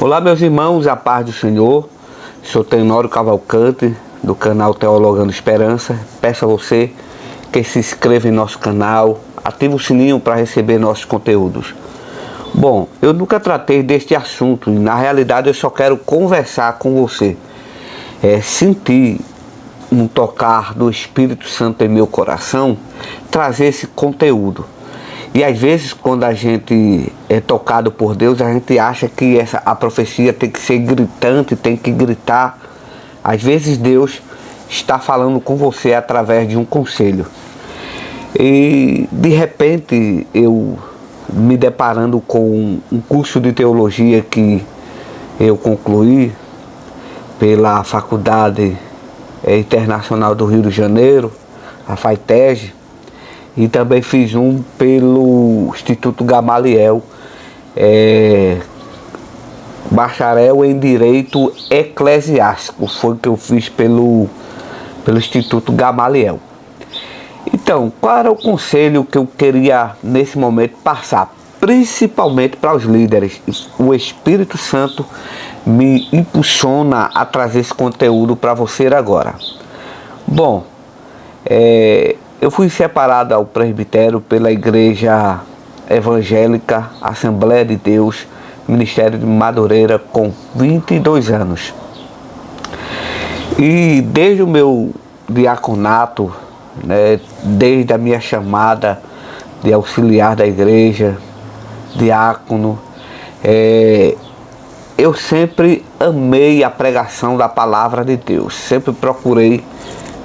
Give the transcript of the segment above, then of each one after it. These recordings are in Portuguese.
Olá, meus irmãos, a paz do Senhor. Sou Tenório Cavalcante, do canal Teologando Esperança. Peço a você que se inscreva em nosso canal, ative o sininho para receber nossos conteúdos. Bom, eu nunca tratei deste assunto e na realidade eu só quero conversar com você. Sentir um tocar do Espírito Santo em meu coração, trazer esse conteúdo. E às vezes quando a gente é tocado por Deus, a gente acha que a profecia tem que ser gritante, tem que gritar. Às vezes Deus está falando com você através de um conselho. E de repente eu me deparando com um curso de teologia que eu concluí pela Faculdade Internacional do Rio de Janeiro, a FAITEG, e também fiz um pelo Instituto Gamaliel, bacharel em Direito Eclesiástico, foi o que eu fiz pelo Instituto Gamaliel. Então, qual era o conselho que eu queria nesse momento passar, principalmente para os líderes? O Espírito Santo me impulsiona a trazer esse conteúdo para você agora. Bom, eu fui separado ao presbitério pela Igreja Evangélica Assembleia de Deus, Ministério de Madureira, com 22 anos. E desde o meu diaconato, desde a minha chamada de auxiliar da igreja, diácono, eu sempre amei a pregação da palavra de Deus, sempre procurei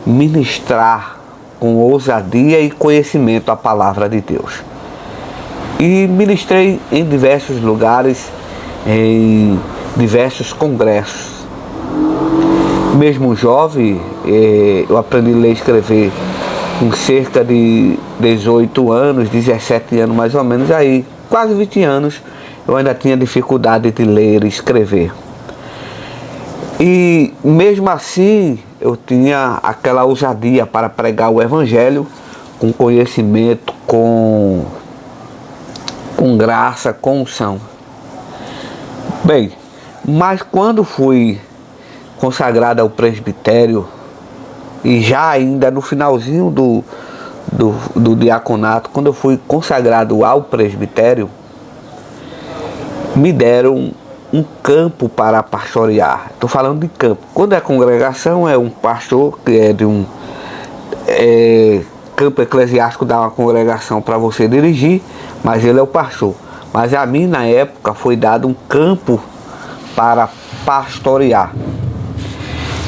ministrar com ousadia e conhecimento a palavra de Deus. E ministrei em diversos lugares, em diversos congressos. Mesmo jovem, eu aprendi a ler e escrever com cerca de 18 anos, 17 anos mais ou menos, aí quase 20 anos, eu ainda tinha dificuldade de ler e escrever. E mesmo assim, eu tinha aquela ousadia para pregar o Evangelho com conhecimento, com graça, com unção. Bem, mas quando fui consagrado ao presbitério, e já ainda no finalzinho do diaconato, quando eu fui consagrado ao presbitério, me deram um campo para pastorear. Estou falando de campo. Quando é congregação, é um pastor que é de um campo eclesiástico, dá uma congregação para você dirigir, mas ele é o pastor. Mas a mim, na época, foi dado um campo para pastorear.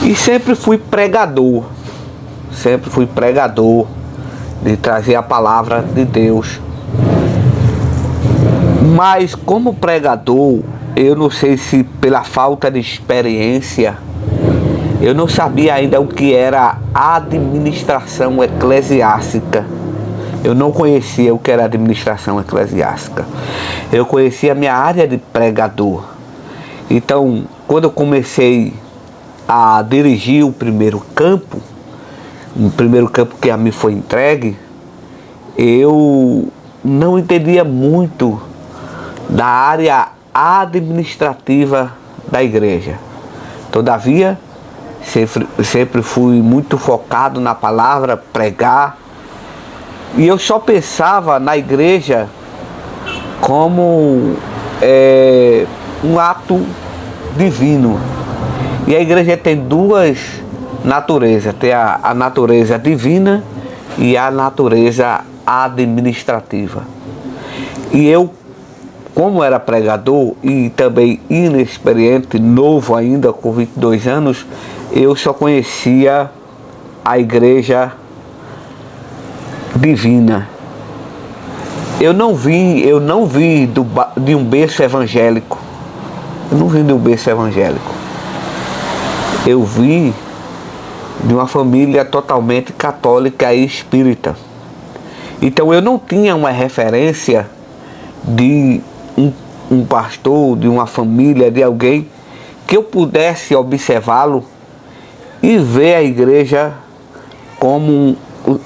E sempre fui pregador de trazer a palavra de Deus. Mas como pregador, eu não sei se pela falta de experiência, eu não sabia ainda o que era administração eclesiástica. Eu não conhecia o que era administração eclesiástica. Eu conhecia a minha área de pregador. Então, quando eu comecei a dirigir o primeiro campo que a mim foi entregue, eu não entendia muito da área administrativa da igreja. Todavia, sempre fui muito focado na palavra, pregar, e eu só pensava na igreja como um ato divino. E a igreja tem duas naturezas, tem a natureza divina e a natureza administrativa. E eu, como era pregador e também inexperiente, novo ainda, com 22 anos, eu só conhecia a igreja divina. Eu não vim de um berço evangélico. Eu vim de uma família totalmente católica e espírita. Então eu não tinha uma referência de um pastor, de uma família, de alguém que eu pudesse observá-lo e ver a igreja como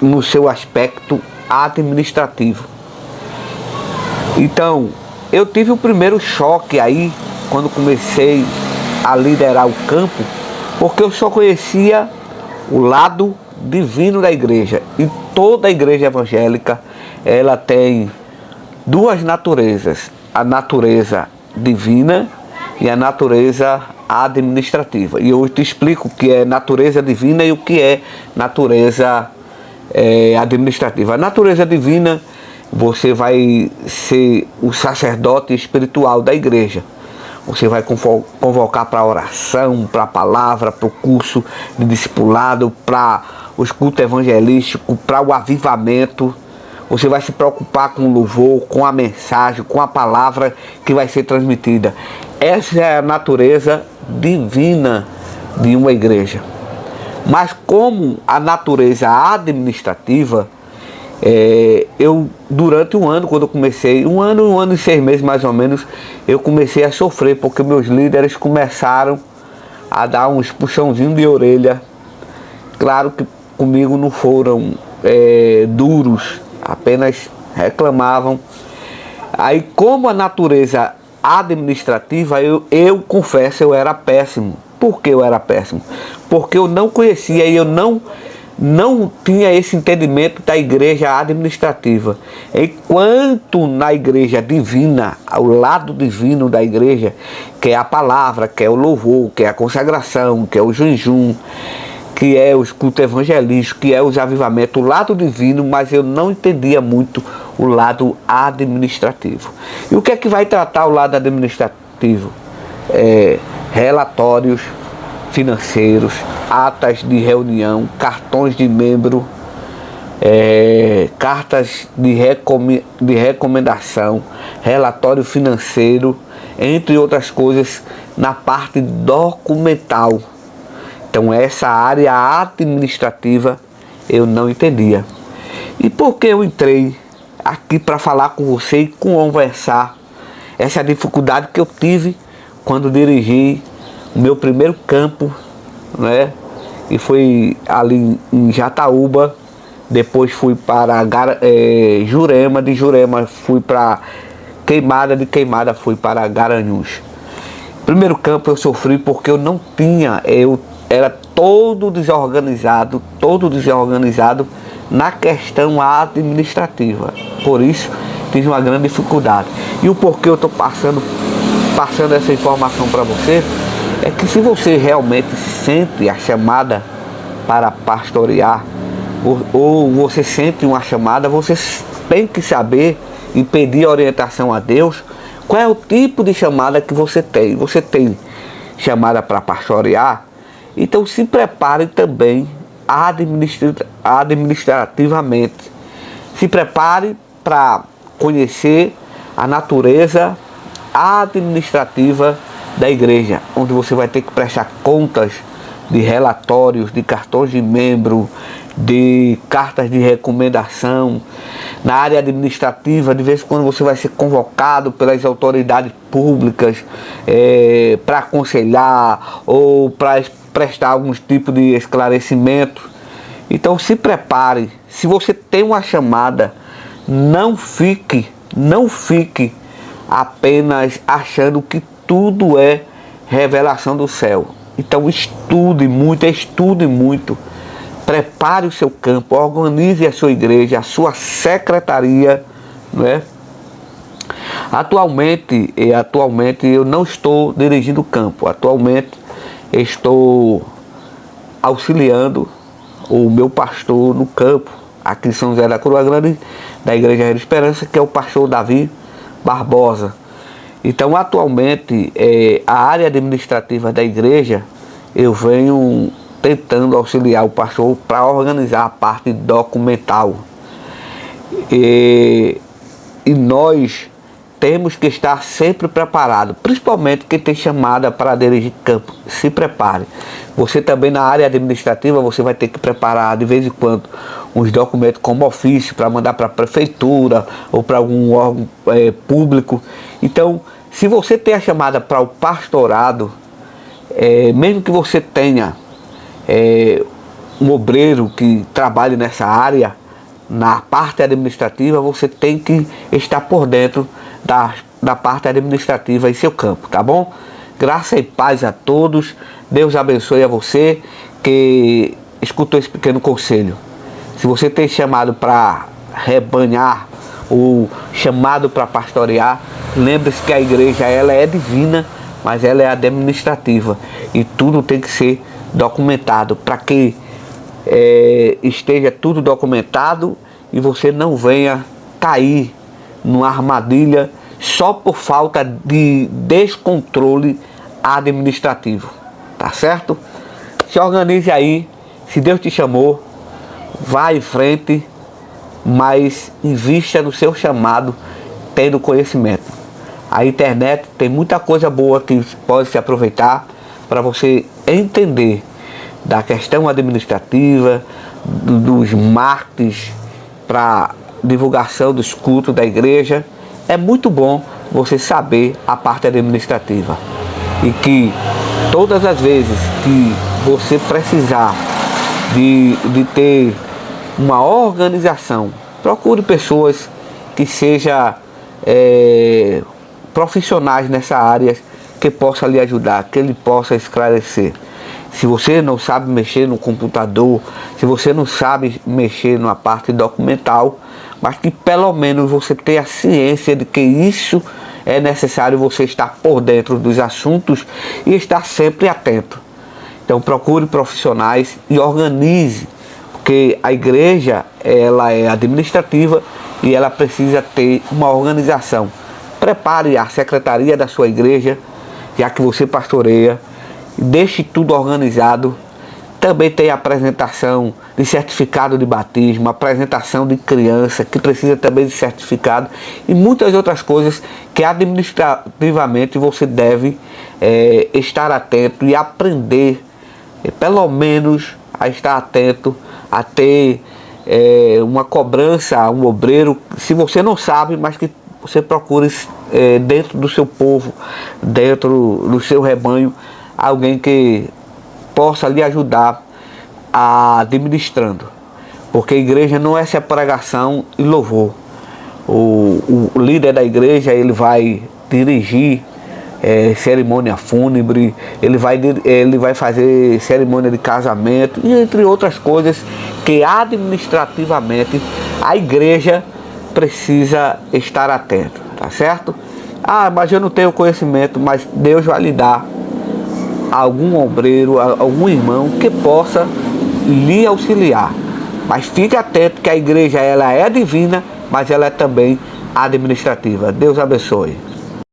no seu aspecto administrativo. Então, eu tive o primeiro choque aí quando comecei a liderar o campo, porque eu só conhecia o lado divino da igreja. E toda a igreja evangélica, ela tem duas naturezas: a natureza divina e a natureza administrativa. E eu te explico o que é natureza divina e o que é natureza administrativa. A natureza divina, você vai ser o sacerdote espiritual da igreja. Você vai convocar para a oração, para a palavra, para o curso de discipulado, para os cultos evangelísticos, para o avivamento. Você vai se preocupar com o louvor, com a mensagem, com a palavra que vai ser transmitida. Essa é a natureza divina de uma igreja. Mas como a natureza administrativa, eu durante um ano, quando eu comecei, um ano e 6 meses mais ou menos, eu comecei a sofrer, porque meus líderes começaram a dar uns puxãozinhos de orelha. Claro que comigo não foram duros, apenas reclamavam. Aí, como a natureza administrativa, eu confesso, eu era péssimo. Por que eu era péssimo? Porque eu não conhecia e eu não tinha esse entendimento da igreja administrativa. Enquanto na igreja divina, ao lado divino da igreja, que é a palavra, que é o louvor, que é a consagração, que é o jejum, que é os cultos evangelísticos, que é os avivamentos, o lado divino, mas eu não entendia muito o lado administrativo. E o que é que vai tratar o lado administrativo? Relatórios financeiros, atas de reunião, cartões de membro, cartas de recomendação, relatório financeiro, entre outras coisas, na parte documental. Então essa área administrativa eu não entendia. E por que eu entrei aqui para falar com você e conversar essa dificuldade que eu tive quando dirigi o meu primeiro campo, né? E foi ali em Jataúba, depois fui para Jurema, de Jurema fui para Queimada, de Queimada fui para Garanhuns. Primeiro campo eu sofri porque eu não tinha, eu era todo desorganizado na questão administrativa. Por isso tive uma grande dificuldade. E o porquê eu estou passando essa informação para você é que, se você realmente sente a chamada para pastorear, ou você sente uma chamada, você tem que saber e pedir orientação a Deus. Qual é o tipo de chamada que você tem? Você tem chamada para pastorear? Então se prepare também administrativamente. Se prepare para conhecer a natureza administrativa da igreja, onde você vai ter que prestar contas de relatórios, de cartões de membro, de cartas de recomendação. Na área administrativa, de vez em quando você vai ser convocado pelas autoridades públicas para aconselhar ou para prestar algum tipo de esclarecimento. Então se prepare. Se você tem uma chamada, não fique apenas achando que tudo é revelação do céu. Então estude muito, prepare o seu campo, organize a sua igreja, a sua secretaria, né? Atualmente eu não estou dirigindo o campo, atualmente estou auxiliando o meu pastor no campo, aqui em São José da Coroa Grande, da Igreja da Esperança, que é o pastor Davi Barbosa. Então atualmente a área administrativa da igreja, eu venho tentando auxiliar o pastor para organizar a parte documental. E nós temos que estar sempre preparados, principalmente quem tem chamada para dirigir campo. Se prepare. Você também na área administrativa, você vai ter que preparar de vez em quando uns documentos como ofício para mandar para a prefeitura ou para algum órgão público. Então, se você tem a chamada para o pastorado, mesmo que você tenha um obreiro que trabalhe nessa área, na parte administrativa, você tem que estar por dentro da parte administrativa em seu campo, tá bom? Graça e paz a todos. Deus abençoe a você que escutou esse pequeno conselho. Se você tem chamado para rebanhar ou chamado para pastorear, lembre-se que a igreja ela é divina, mas ela é administrativa e tudo tem que ser documentado para que esteja tudo documentado e você não venha cair numa armadilha só por falta de descontrole administrativo, tá certo? Se organize aí, se Deus te chamou, vá em frente, mas invista no seu chamado tendo conhecimento. A internet tem muita coisa boa que pode se aproveitar para você entender da questão administrativa, dos marketing para divulgação dos cultos da igreja. É muito bom você saber a parte administrativa e que todas as vezes que você precisar de ter uma organização, procure pessoas que sejam profissionais nessa área, que possa lhe ajudar, que ele possa esclarecer. Se você não sabe mexer no computador, se você não sabe mexer na parte documental, mas que pelo menos você tenha ciência de que isso é necessário, você estar por dentro dos assuntos e estar sempre atento. Então procure profissionais e organize, porque a igreja ela é administrativa e ela precisa ter uma organização. Prepare a secretaria da sua igreja, já que você pastoreia, deixe tudo organizado. Também tem a apresentação de certificado de batismo, apresentação de criança, que precisa também de certificado, e muitas outras coisas que administrativamente você deve estar atento e aprender, pelo menos a estar atento, a ter uma cobrança, um obreiro, se você não sabe, mas que você procure dentro do seu povo, dentro do seu rebanho, alguém que possa lhe ajudar administrando, porque a igreja não é só pregação e louvor. O líder da igreja ele vai dirigir cerimônia fúnebre, ele vai fazer cerimônia de casamento e entre outras coisas que administrativamente a igreja precisa estar atento, tá certo? Mas eu não tenho conhecimento, mas Deus vai lhe dar algum obreiro, algum irmão que possa lhe auxiliar. Mas fique atento que a igreja ela é divina, mas ela é também administrativa. Deus abençoe.